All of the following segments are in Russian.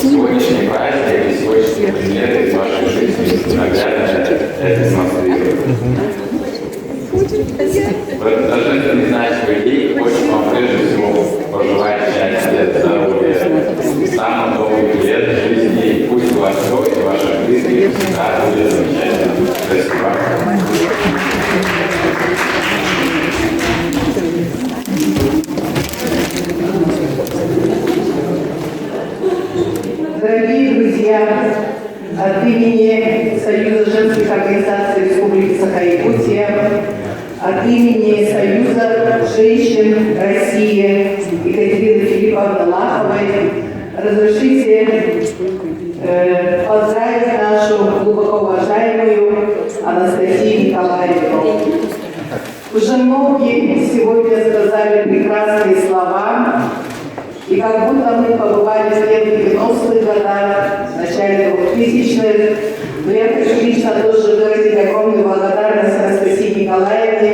сегодняшний праздник и сегодняшние предметы из вашей жизни наглядно это демонстрируют. В этот торжественный значимый день хочется вам прежде всего пожелать счастья, здоровья, самых долгих лет жизни. Пусть у вас все и ваших близких всегда будет замечательно. Спасибо. Дорогие друзья, от имени Союза женских организаций Республики Саха-Якутия, от имени Союза женщин России Екатерины Филипповны Лаховой разрешите поздравить нашу глубоко уважаемую Анастасию Николаевну. Уже многие сегодня сказали прекрасные слова, и как будто мы побывали в 90-х годах, в начале 2000-х, но я хочу лично тоже выразить огромную благодарность Анастасии Николаевне.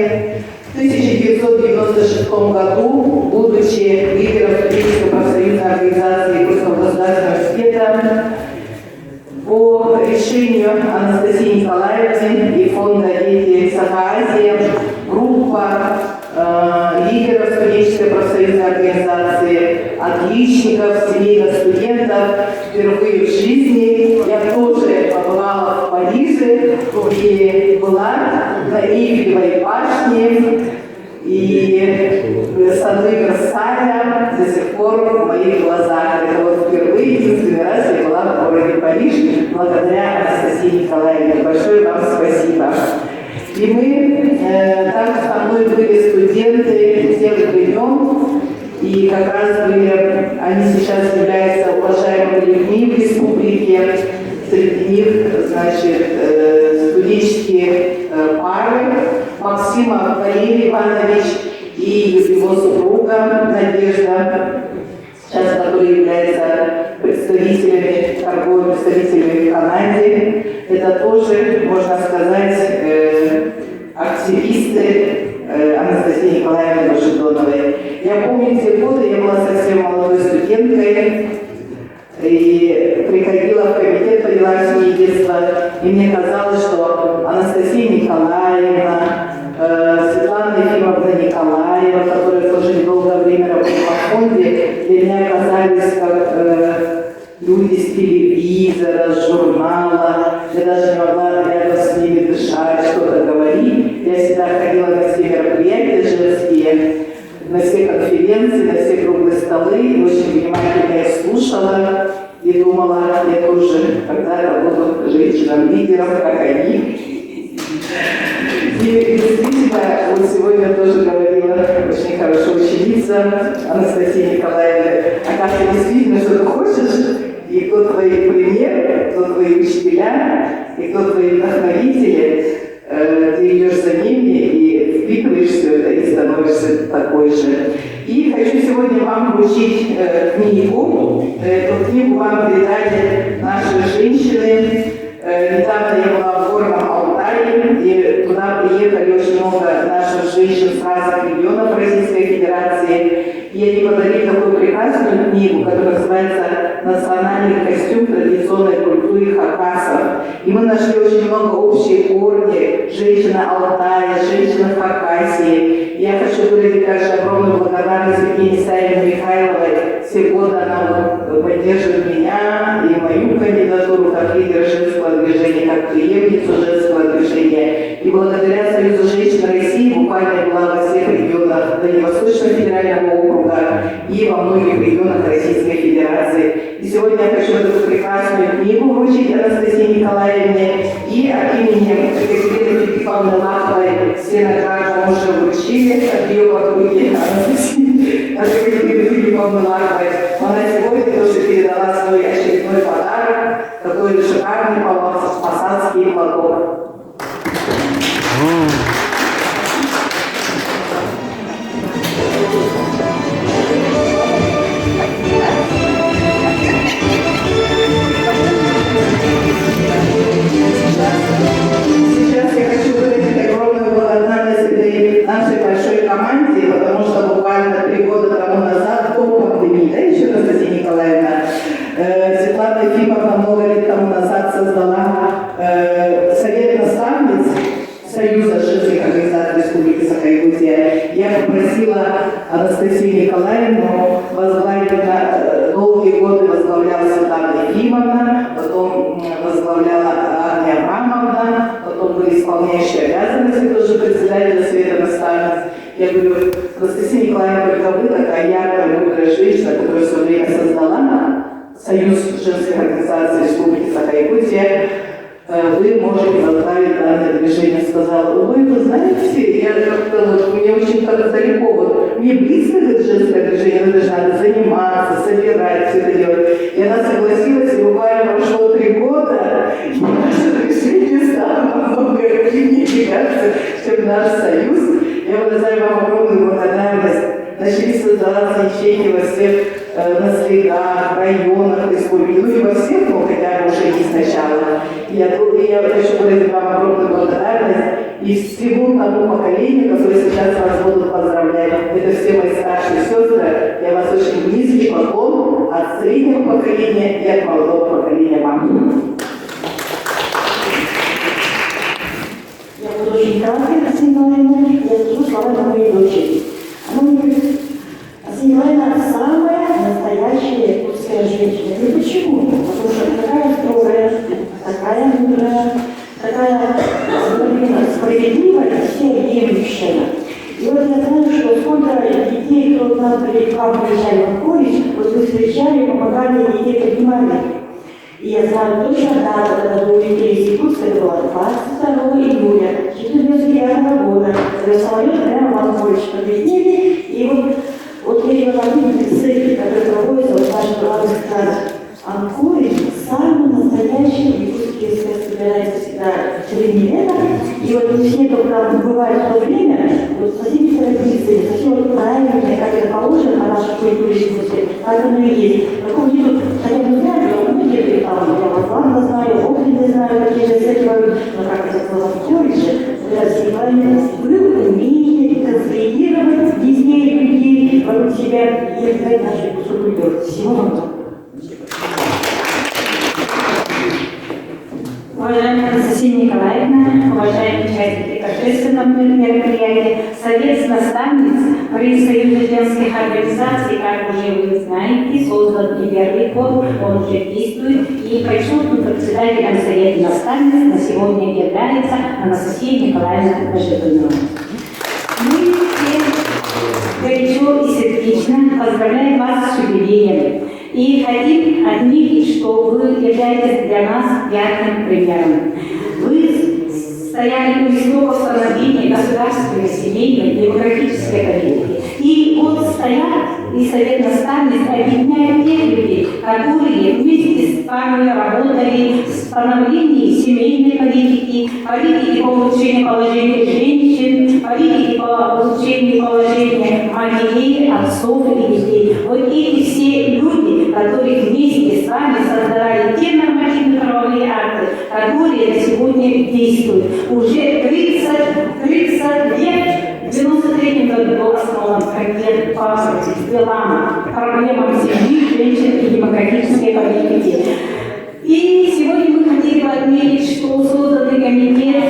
В 1996 году, будучи лидером студенческой профсоюзной организации Якутского государственного университета, по решению Анастасии Николаевны и фонда «Дети Саха-Азия» группа лидеров студенческой профсоюзной организации, отличников, семейных студентов впервые в жизни. Я тоже побывала в Париже и была на Эйфелевой башне, и сады Версаля до сих пор в моих глазах. Это вот впервые, единственный раз я была в городе Париж благодаря Анастасии Николаевне. Большое вам спасибо. И мы, так со мной были студенты тех времен, и как раз были, они сейчас являются уважаемыми людьми в республике, среди них, значит, студенческие пары Максима Валерий Иванович и его супруга Надежда, сейчас которые являются представителями, торговыми представителями в Канаде. Это тоже, можно сказать, активисты Анастасии Николаевны Вашингтоновой. Я помню те годы, я была совсем молодой студенткой и приходила в комитет по делам семьи и детства, и мне казалось, что Анастасия Николаевна, Светлана Ефимовна Николаева, которая тоже недолгое время работала в фонде, для меня казались как люди с телевизора, с журнала. Я даже не могла рядом с ними дышать, что-то говорить. Я всегда ходила на все мероприятия женские, на все конференции, на все круглые столы, и очень внимательно их слушала и думала, я тоже когда-то буду женщинам-лидером, как они. И действительно, вот сегодня тоже говорила очень хорошо ученица Анастасия Николаевна, а как ты действительно что-то хочешь, и кто твои примеры, кто твои учителя, и кто твои вдохновители, ты идешь за ними и впитываешь все это и становишься такой же. И хочу сегодня вам вручить книгу. Эту книгу вам передали наши женщины. Недавно я была в Горном Алтае, и туда приехали очень много наших женщин с разных регионов Российской Федерации. И они подарили такую прекрасную книгу, которая называется «Национальный костюм традиционной культуры хакасов». И мы нашли очень много общих корней. Женщина Алтая, женщина Хакасии. Я хочу выразить также огромную благодарность Евгении Савельевне Михайловой. Все годы она поддерживает меня и мою кандидатуру как лидера женского движения, как преемницу женского движения. И благодаря Союзу женщин России буквально была во всех регионах Дальневосточного федерального округа и во многих регионах Российской Федерации. И сегодня я хочу эту прекрасную книгу вручить Анастасии Николаевне. И от имени Екатерины Филипповны Лаховой все награды мы уже вручили от ее подруги Анастасии, от Екатерины Филипповны Лаховой. Она сегодня тоже передала свой очередной подарок, такой шикарный посадский платок. Сейчас я хочу выразить огромную благодарность этой нашей большой команде, потому что буквально 3 года тому назад, до пандемии, да, еще Анастасия Николаевна, Светлана пригласила Анастасию Николаевну возглавить, долгие годы возглавляла Светлана Ефимовна, потом возглавляла Анна Абрамовна, потом были исполняющие обязанности тоже председателя Совета наставниц. Я говорю, Анастасия Николаевна, только вы такая яркая, мудрая женщина, которая все время создала Союз женских организаций Республики Саха-Якутия, вы можете возглавить данное движение. Сказала, ой, вы знаете, я как-то вот, мне очень так далеко, вот, мне близко это женское движение, но даже надо заниматься, собирать, все это делать. И она согласилась, и буквально прошло 3 года, и наше движение стало намного активнее, мне кажется, чем наш союз. Я выражаю вам огромную благодарность. Начали создаваться ячейки во всех наследах, районах республики, ну и во всех, но хотя бы уже не сначала. Я хочу выразить вам огромную благодарность и всему тому поколению, которое сейчас вас будут поздравлять. Это все мои старшие сестры. Я вас очень низкий поклон от среднего поколения и от молодого поколения вам. Я буду очень краткой, Асия Николаевна, я скажу слова моей дочери. Она мне говорит, Асия Николаевна самая настоящая якутская женщина. Я говорю, почему? Потому что такая строгая, такая мудрая, такая справедливая, всеобъемлющая. И вот я знаю, что сколько детей, кто к нам к вам приезжали в колледж, вот вы встречали, помогали детей, поднимали. И я знаю точно дату, когда вы улетели из Якутска, это было 22 июля 1999 года, когда самолет прямо в Анкоридж подлетели, и вот эти вот активные цели, которые проводятся в наших главных странах. Анкоридж самый настоящий якутский СС собирается всегда в середине лета, и вот все, кто там бывает в то время, вот по всеми традициям, совсем вот правильно, как это положено по нашей культуре Якутии, так оно и есть. Такого нету, хотя бы знаю, что многие там, я Лапланда знаю, Огненный знаю, какие же цели воюют, но как это было в Анкоридже, был умение конструировать детей, людей вокруг себя и играть нашу культуру. Всего вам. Уважаемая Анастасия Николаевна, уважаемые участники торжественного мероприятия, Совет наставниц при Союзе женских организаций, как уже вы знаете, создан не первый год, он уже действует, и почетным председателем Совета наставниц на сегодня является Анастасия Николаевна Кожевенова. Мы все горячо и сердечно поздравляем вас с юбилеем. И хотим отметить, что вы являетесь для нас ярким примером. Вы стояли у истоков становления государственной, семейной, демократической политики. И вот стоят и Совет наставниц объединяет тех людей, которые вместе с вами работали в становлении семейной политики, политики по улучшению положения женщин, политики по улучшению положения матерей, отцов и детей. Вот эти все люди, которые вместе с вами создавали те нормативно-правовые акты, которые на сегодня действуют. Уже 30 лет, в 93 году был основан комитет по делам, проблемам семьи, женщин и демократической политики. И сегодня мы хотели бы отметить, что созданный комитет,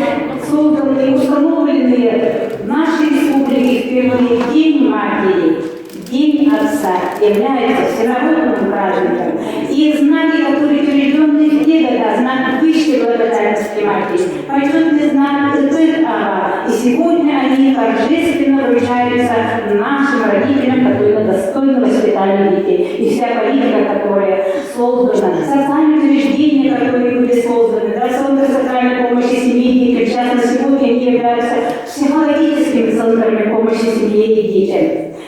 созданные, установленные в нашей республике впервые День матери, День отца является всенародным праздником. И знаки, которые переведены в те года, знак высшей благодарности матери, почетный знак ТТА. И сегодня они торжественно вручаются нашим родителям, которые достойно воспитали детей. И вся политика, которая создана, социальные учреждения, которые были созданы, центры социальной помощи семье, в частности, сегодня они являются психологическими центрами помощи семье и детям.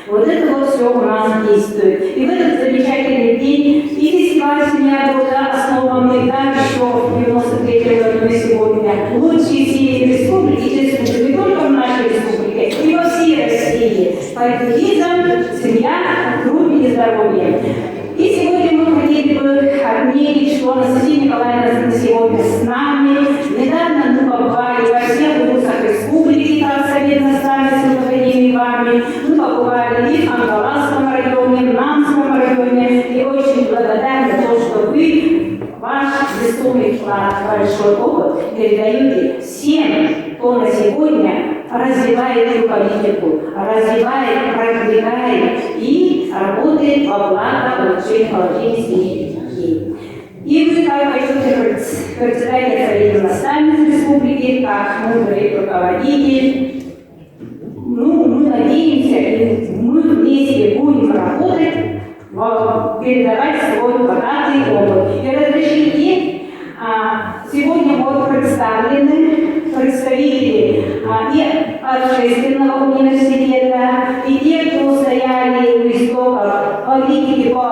Вот это вот все у нас действует. И в этот замечательный день и фестиваль «Семья года», основанный да, еще в 93 году на сегодня, лучшие семьи республики, не только в нашей республике, и во всей России. Поэтому семья, труд и здоровье. И сегодня мы хотели бы отметить, что Анастасия Николаевна сегодня с нами. Недавно мы побывали во всех вузах республики, как Совет наставниц Академии в армии. Мы побывали и в Ангаласском районе, в Нанском районе. И очень благодарны за то, что вы ваш весомый вклад, большой опыт передаете всем, кто на сегодня развивает эту политику, развивает, продвигает и работает во благо улучшения положения семьи. И вы, как председатель Совета наставниц Республики, как мудрый руководитель, мы надеемся, и мы вместе будем работать, передавать свой богатый опыт. И разрешите, сегодня будут представлены представители и общественного университета, и те, кто стояли у истоков политики по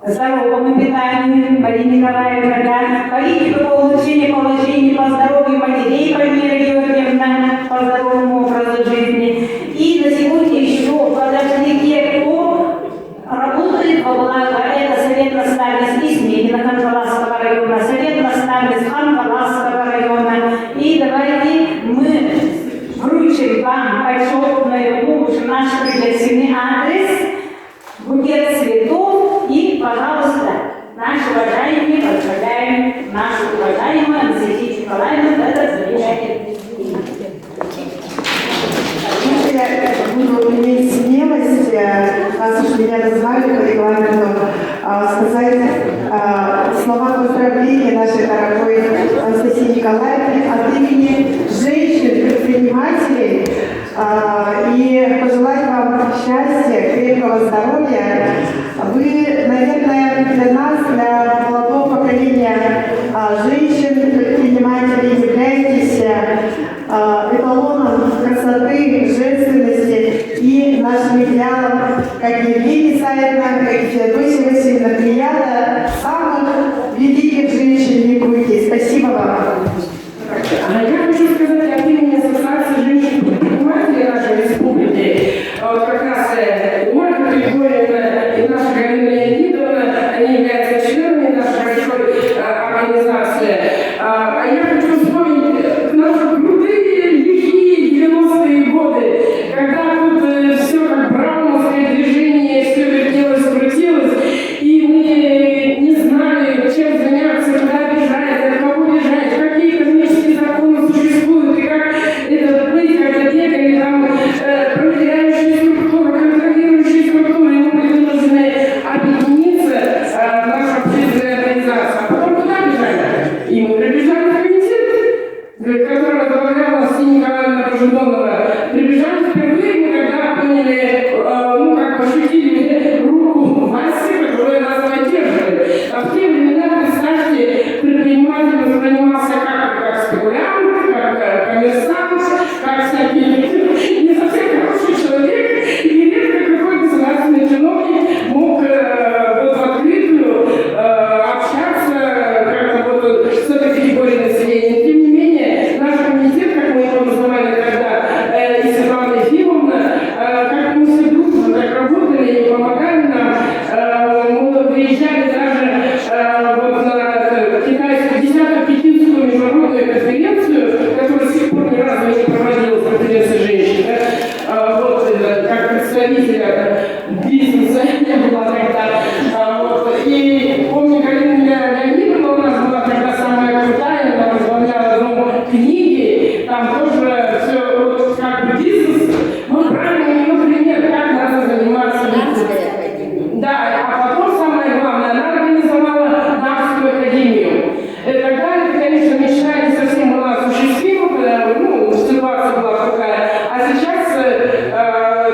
здоровому питанию, Марина Николаевна, политика по улучшению положения по здоровью матерей, Пальмира Георгиевна, по здоровому образу жизни. И на сегодня еще подошли те, кто работает во благо. Это Совет наставниц Исмегина Хангаласского района, Совет наставниц Хангаласского района. И давайте мы вручим вам почетную помощь, наш пригласительный адрес, букет цветов и, пожалуйста, наши уважаемые поздравляем нашу уважаемую Анастасию Николаевну в этот замечательный день. Я буду иметь смелость, раз уж меня назвали по регламенту, сказать слова поздравления нашей дорогой Анастасии Николаевне от имени женщин-предпринимателей и пожелать вам счастья, крепкого здоровья. Вы, наверное, для нас, для молодого поколения женщин-предпринимателей являетесь эталоном красоты, женственности и нашим идеалом, как Евгения Исаевна, как и Феодосия Васильевна, приятно самых великих женщин Якутии. Спасибо вам. Я хочу сказать от имени Ассоциации женщин-предпринимателей нашей республики, как раз Ольга Григорьевна и наша Галина Леонидовна, они являются членами нашей большой организации. Я хочу вспомнить наши крутые, лихие 90-е годы, когда тут все как браунское движение, все вертелось, крутилось, и мы не знали, чем заняться, куда бежать, от кого бежать, какие экономические законы существуют, и как это быть, когда бегали там проверяющие структуры, контролирующие структуры, и мы были вынуждены объединиться в нашу общественную организацию. А потом куда бежали? И мы прибежали в комитет, который возглавляла Анастасия Николаевна Пожидонова. Прибежали впервые, мы когда поняли, как ощутили руку власти, которая нас поддерживает. А в те времена, представьте, предприниматель занимался как спекулянт, как коммерсант, как всякий не совсем хороший человек, и редко какой государственный чиновник мог в открытую общаться как-то вот с этой категорией населения. Тем не менее, наш комитет, как мы его называли тогда, и Светлана Ефимовна, как мы все дружно так работали и помогали нам, мы выезжали даже вот на китайскую 10-ю пекинскую международную конференцию, которая с сих пор ни разу не проводилась, конференция женщин, вот как представителя бизнеса я была тогда. И помню, Галина Леонидовна у нас была тогда самая крутая, она возглавляла книги, там тоже все вот, как бы бизнес. Мы брали у нее пример, как надо заниматься бизнесом. Да, а потом самое главное, она организовала Дамскую академию. Тогда это, конечно, мечта не совсем была осуществима, ситуация была такая. А сейчас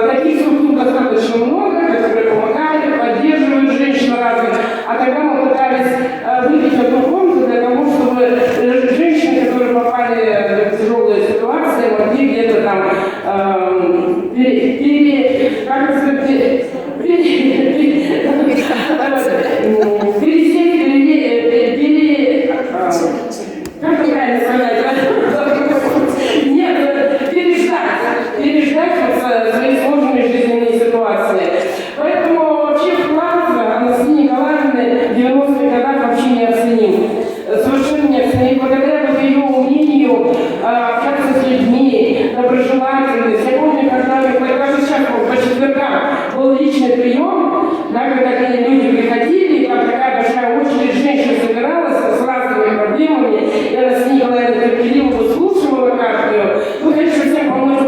таких структур достаточно много, которые помогают, поддерживают женщин разных. А тогда мы пытались выбить одну комнату для того, чтобы женщины, которые попали в тяжелые ситуации, могли где-то там как правильно сказать? Нет, переждать свои сложные жизненные ситуации. Поэтому вообще вклад Анастасии Николаевны в 90-х годах вообще неоценим. Совершенно неоценим. Благодаря вот ее умению общаться с людьми, доброжелательность. Я помню, когда даже сейчас по четвергам был личный прием, да, когда люди приходили, и там такая большая очередь женщин собиралась с разными проблемами, и Анастасия Николаевна терпеливо выслушивала каждую. Ну, конечно, всем помочь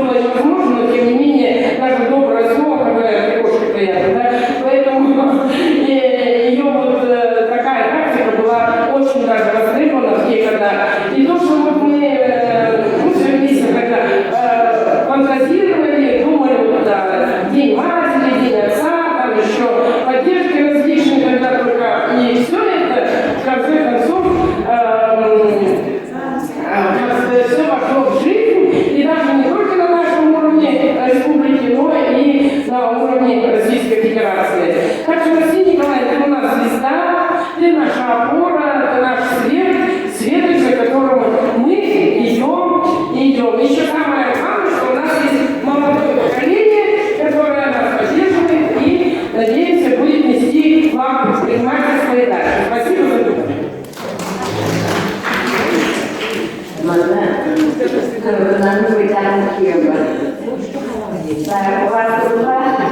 миграции. Так что, Василий Николаевич, ты у нас звезда, ты наша опора, ты наш свет, за которым мы идем. Еще самое главное, что у нас есть молодое поколение, которое нас поддерживает и, надеемся, будет нести вам предпринимательство и дальше. Спасибо за внимание.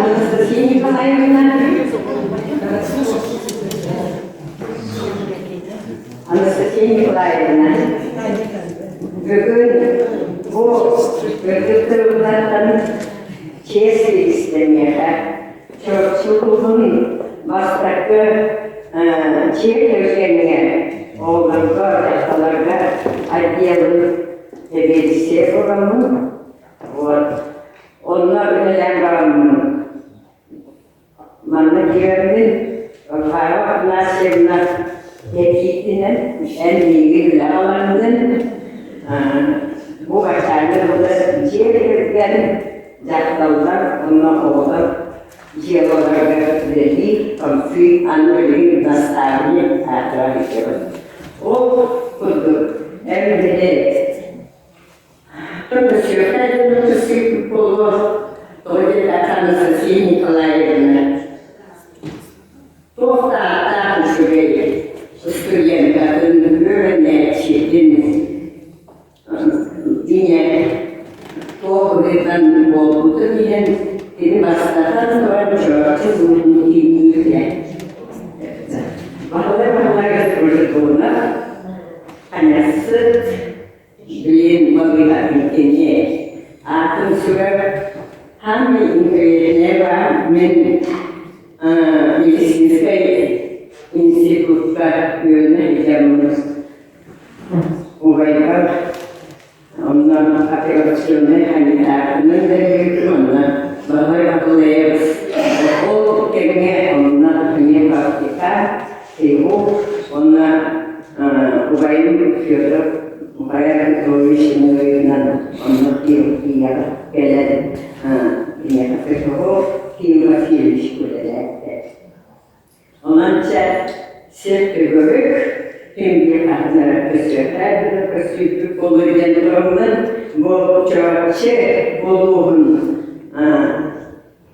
Анастасия Николаевна. Анастасия Николаевна. Бүгін бұл үрдіктірулардан честь істемеға, чоқсулығын бастақы чекергенге оларға, жақталарға отделын берсе боламын. Onlar ölen bağımın. Bana güvenmin, Faruk Nasir'na yetkisinin en iyi alanının bu başarılı burada çevirgen zaktallar onunla oğlan jeologa dedi, konflik anlayın nastariye hatıra ediyor. O kurdu, emrede только сегодня часы полу вроде как Анастасия Николаевна. Тофта так живее, студентка, выверенная читин. Дине тофтадан болуды диен, дин бастатан туан жорчы зуын динюле. Бахалай дружитуна, анасы Блин, могла идти, а то все, хами инкренева, мен медицинской института юнайтамус. Увайкар, он операционный санитарный директор, Бахалаев, ол кеме, он не практика, его, он Увайм Федор. Saya tulis dengan mengerti dia kalian ini apa dia masih sekolah. Orang cak seterusnya hingga akhirnya kesulitan kesulitan kemudian orang bocor bolon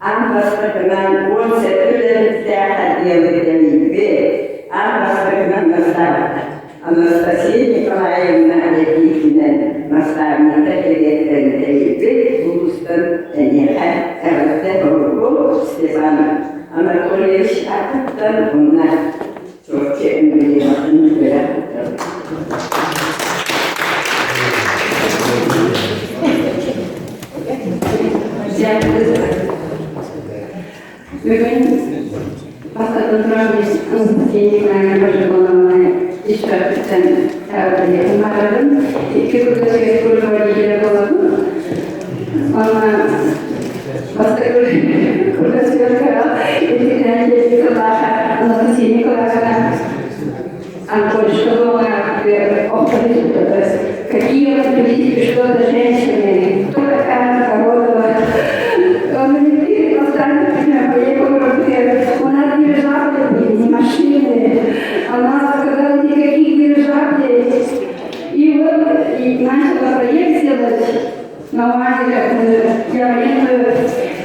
ambas dengan konsep dan teater dia berjadi ambas dengan masyarakat. Анастасия Николаевна Лепихина, наставница директора Густан Энеха, РТ Бургу Степан Анатольевич Атактан, у нас Чорче Эмблематын Бератов. Бүгін бастатын тұрамыз Анастасия Николаевна Бажығоновна Ишкартыктан тәуірден мағырдың көкөзге көргөдегелі болатын. Она бастакөл көргөзгөргө Анастасия Николаевна Анкольшкова какие вот видите, что за женщины, кто такая Королева. Он не поставит меня по его руке. У нас не держатели, не машины. Она сказала, никаких держателей. И вот и начала проект сделать на лагерях для военных,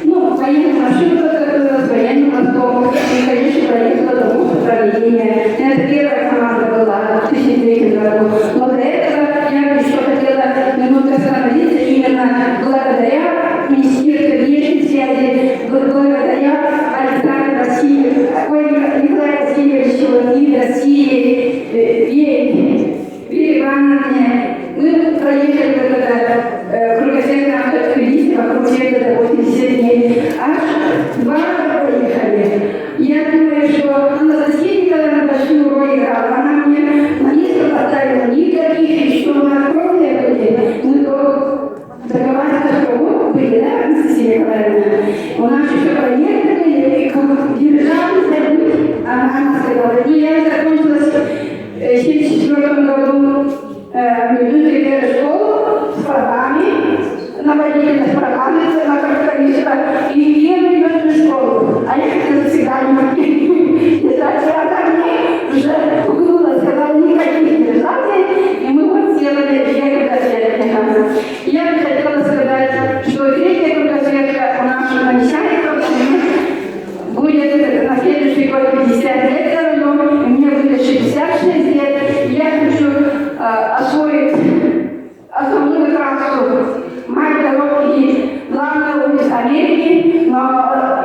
военных машин, с военным мостом. И, конечно, проехала до пункта управления. Это первая команда была в 2003 году. Но до этого я еще хотела минутку остановиться именно благодаря Министерству внешней связи, благодаря Александру Николаю Васильевичу из России,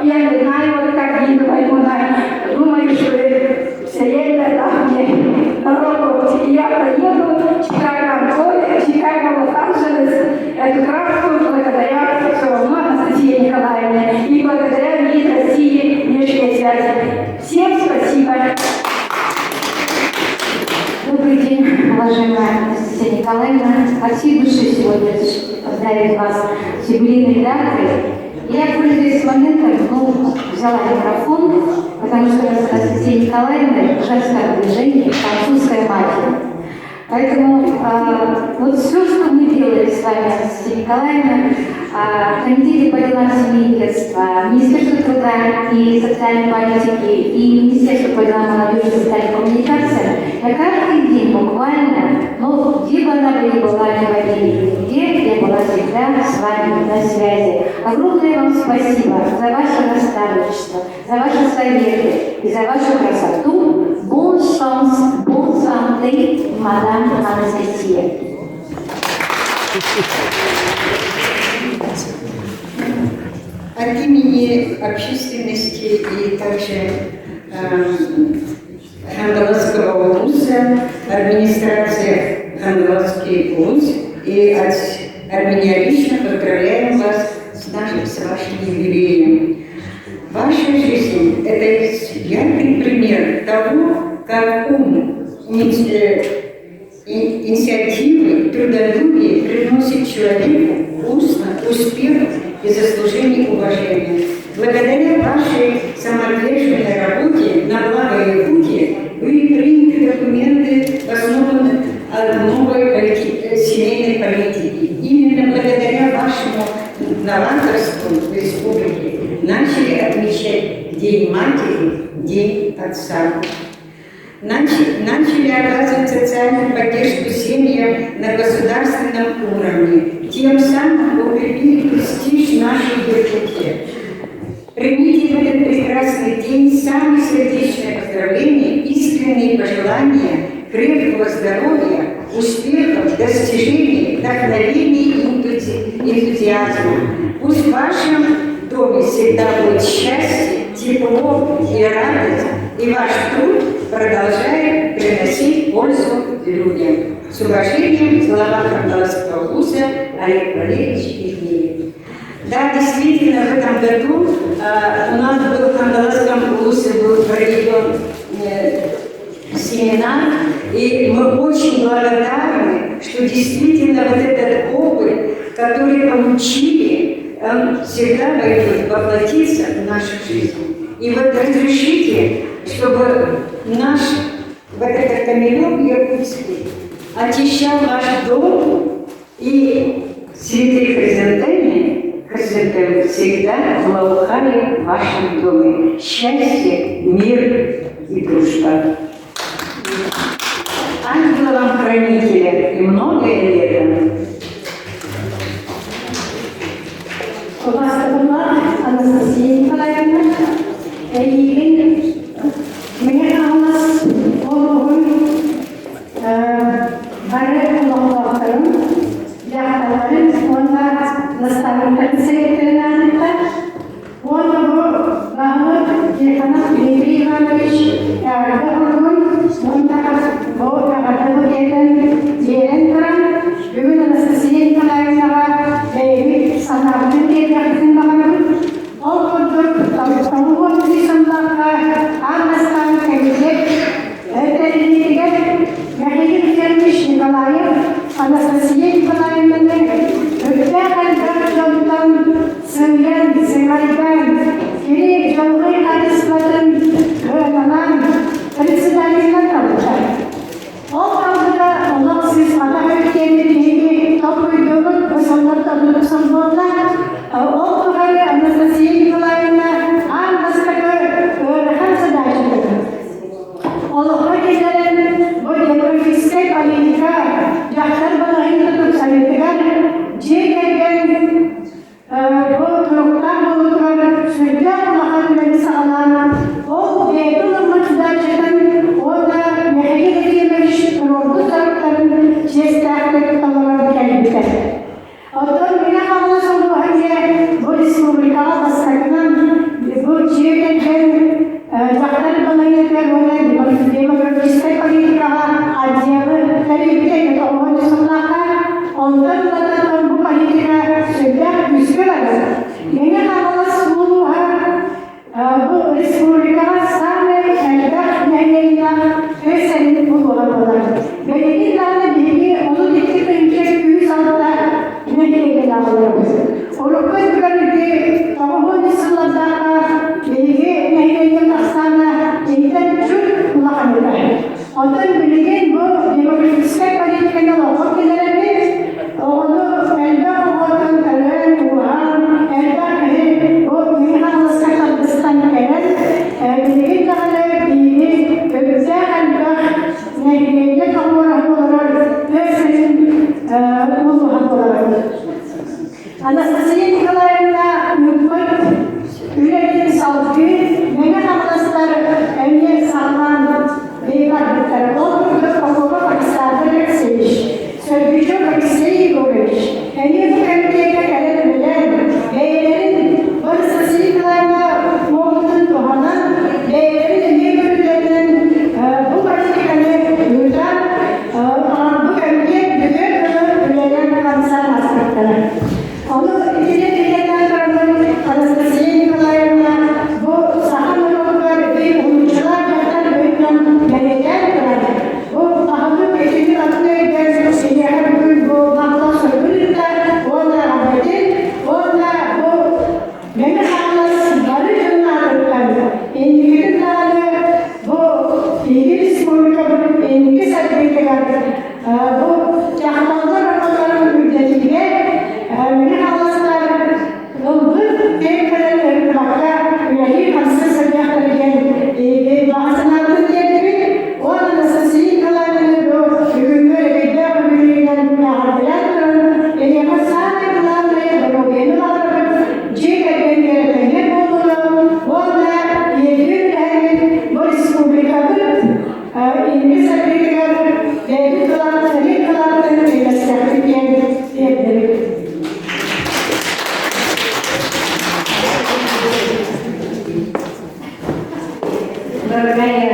я не знаю, вот как Дина Ваймуна, думаю, что все лето там, где дорогу, и я поеду, Чикаго, Лос-Анджелес, эту краску благодаря все равно Анастасии Николаевне и благодаря МИД России внешней связи. Всем спасибо. Добрый день, уважаемая Анастасия Николаевна. От всей души сегодня поздравить вас с юбилейной датой. Я, пользуясь моментом, взяла микрофон, потому что Анастасия Николаевна – женское движение, французская матери. Поэтому вот все, что мы делали с вами, Анастасия Николаевна, Комитете по делам семьи и детства, Министерство труда и социальной политики и Министерство по делам молодежи и социальной коммуникации, я каждый день буквально, где бы она ни была, не в один где, я была всегда с вами на связи. Огромное вам спасибо за ваше наставничество, за ваши советы и за вашу красоту. Bon chance, bon santé, мадам Анастасия. От имени общественности и также Хангаласского улуса, администрации Хангаласский улус и от меня лично поздравляем вас с вашим юбилеем. Ваша жизнь – это яркий пример того, как ум, инициативы, трудолюбие приносит человеку успех и заслужение уважения. Благодаря вашей самоотверженной работе на благо Якутии вы приняли документы, основанные на новой семейной политике. Именно благодаря вашему новаторству в республике начали отмечать День матери, День отца. Начали оказывать социальную поддержку семьям на государственном уровне, тем самым укрепили престиж нашей Якутии. Примите в этот прекрасный день самые сердечные поздравления, искренние пожелания, крепкого здоровья, успехов, достижений, вдохновения и энтузиазма. Пусть в вашем доме всегда будет счастье, тепло и радость, и ваш труд продолжает приносить пользу людям. С уважением, глава Хангаласского улуса Олег Валерьевич Игнеев. Да, действительно, в этом году у нас был в Хангаласском улусе проведен семинар, и мы очень благодарны, что действительно вот этот опыт, который получили, он всегда будет воплотиться в нашу жизнь. И вот разрешите, чтобы наш вот этот камелек якутский очищал ваш дом, и цветы хризантемы всегда благоухали в вашем доме. Счастье, мир и дружба. Ангелам-хранителям и многое лето. У вас была Анастасия Николаевна, и мне у нас он барет улаклахтарым, яхталарым, онда наставник лицейтенанта, он Махмуд Ефанов Дмитрий Иванович, он бүгін Анастасия Николаевнаға бейбіт санабының бердіғызын бағарып, ол күрдік Таушқануғы Түйсімбаққа аңғыстан кәмізет өтелінетіген мәхеге келмеш Николаев Анастасия Николаевнаның өтті қалбақ жолдан сыңген, сыңғайдан, керек жолғы қарыспатын ғылынан председателінен қалдықтар. Ол қалдыда олық сіз ата өткенді неге топ өйдігін қосылдырды ұлықсын болда, ол тұғары Анастасия Николаевна аңғыстығы өріған сыдайшыдығы. Олыққа кезерін бұл демографистік политика жақтар балағын тұтып советігер жегерген бұл тұрықтан болуғыр сүрді олаған бәді сағалан ол бейді ұлықматыда жетін ода мехеге дегенмеш тұрғылды сұрақтарын жестәқтік таларан кәлбітер. Оттан мені қабылы соңғы әнге бұл демографическая политика, отделы коллективной коммунизма, он там политика себя усиливает. Меня казалось, bu Respublika'nın sahne yayınlarına ve senin bu olanlar. Belediye tane bilgi onu diktirmeyecek büyük sanatla nehirle alırız. Onu kötülükleri tamamı nisıllarda bilgi nehirle aslında yeniden çok kullanılır. Ondan bilgin bu demokratik politikanın okutlarını onu elde olan talep uğran elde bu dünya sıkıntısından gelen bilgi tane bilgi özel nehirle kamuoyu ve senin uluhan olarak. Anastasia Nikolaevna Mutfak Ülkenin Savcı Mehmet Ablasları emniyet sağlandı ve varlıkları olduğunda kamuoyu pakistanda sevmiş. Sözcü Pakistani görmüş. Emniyet Komitesi'ne gelen bilen beylerin Anastasia Nikolaevna Moğol'un doğanan beylerin emniyet bölümlerinin bu politikanı yürüten bu komiteye bütün ülkelerin kamsal aspektleri. Onu ilerleyenler tarafından Anastasia Nikolaevna bu sahanlıklar ve oyuncular yaktan bölümden belediyen kadar bu pahalı geçici adına gelsin her gün bu nakla söylülükler onunla rahmetin onunla bu Mehmet Ağlas barı yönlerdir. İngilizlerle bu İngiliz Respublika'nın İngiliz Sertifikatı bu yaklaşık rakamların müddetinde Mehmet Ağlaslar yıldır devletlerin ırmakta üyelik hassas seviyaklarken bazılarının yerleri o Anastasia Nikolaevna'nın bugün böyle bekler birbirinden yargılanır. Yama sahipler ve bölgenin alıp cihazların yerlerine bulunur. Onlar yerlerinin bu Respublika'nın İngiliz Sertifikatı devlet olarak sertifikalarının üyesinden diyebiliriz. Дорогая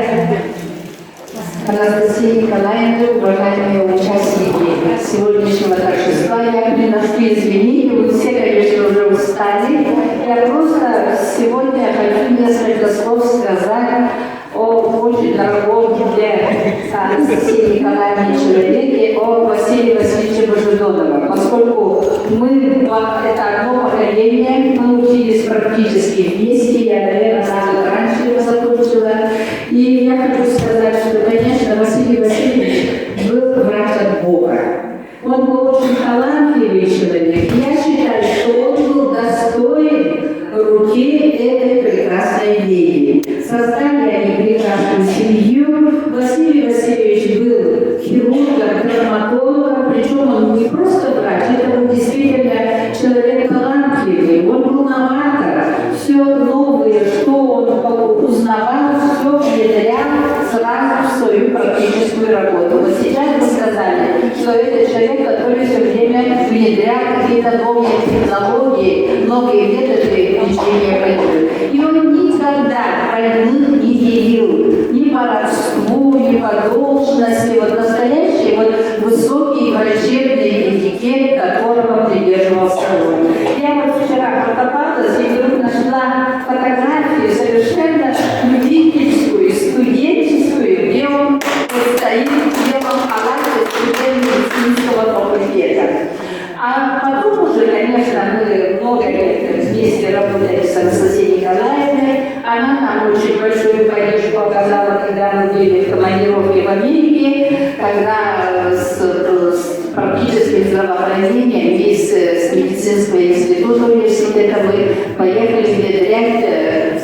Анастасия Николаевна, уважаемые участники сегодняшнего торжества, я приношу извинения, вы все, конечно, уже устали. Я просто сегодня хочу несколько слов сказать о очень дорогом для Анастасии Николаевны человеке, о Василии Васильевиче Божедонове, поскольку мы, это одно поколение, мы учились практически вместе, я, наверное, намного раньше его закончила. И я хочу сказать, что, конечно, Василий Васильевич был врач от Бога. Он был очень талантливый человек. Я считаю, что он был достоин руки этой прекрасной леди. Создали они прекрасную семью. Василий Васильевич был хирургом, травматологом, причем он не просто врач, это был действительно человек талантливый. Он был новатор. Все новое, что он узнавал, все внедрял сразу в свою практическую работу. Вот сейчас вы сказали, что это человек, который все время внедрял какие-то новые технологии, новые методы лечения больных. И он никогда больных не делил ни по родству, ни по должности. Вот настоящий вот высокий врачебный этикет, которого придерживался он. Я вот вчера покопалась и вдруг нашла фотографию совершенно любительскую, студенческую, где он стоит в белом халате студент медицинского факультета. А потом уже, конечно, мы много лет вместе работали с Анастасией Николаевной. Она нам очень большую поддержку оказала, когда мы были в командировке в Америке, когда с практическим здравоохранением и с медицинского института университета мы поехали внедрять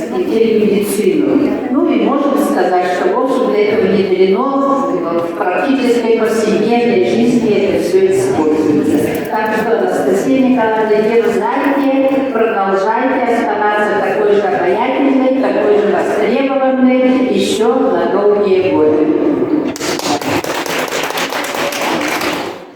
телемедицину. Ну и можем сказать, что, в общем-то, это внедрено в практической повседневной жизни, это все используется. Так что, Анастасия Николаевна, дерзайте, продолжайте оставаться такой же обаятельной, такой же востребованной еще на долгие годы.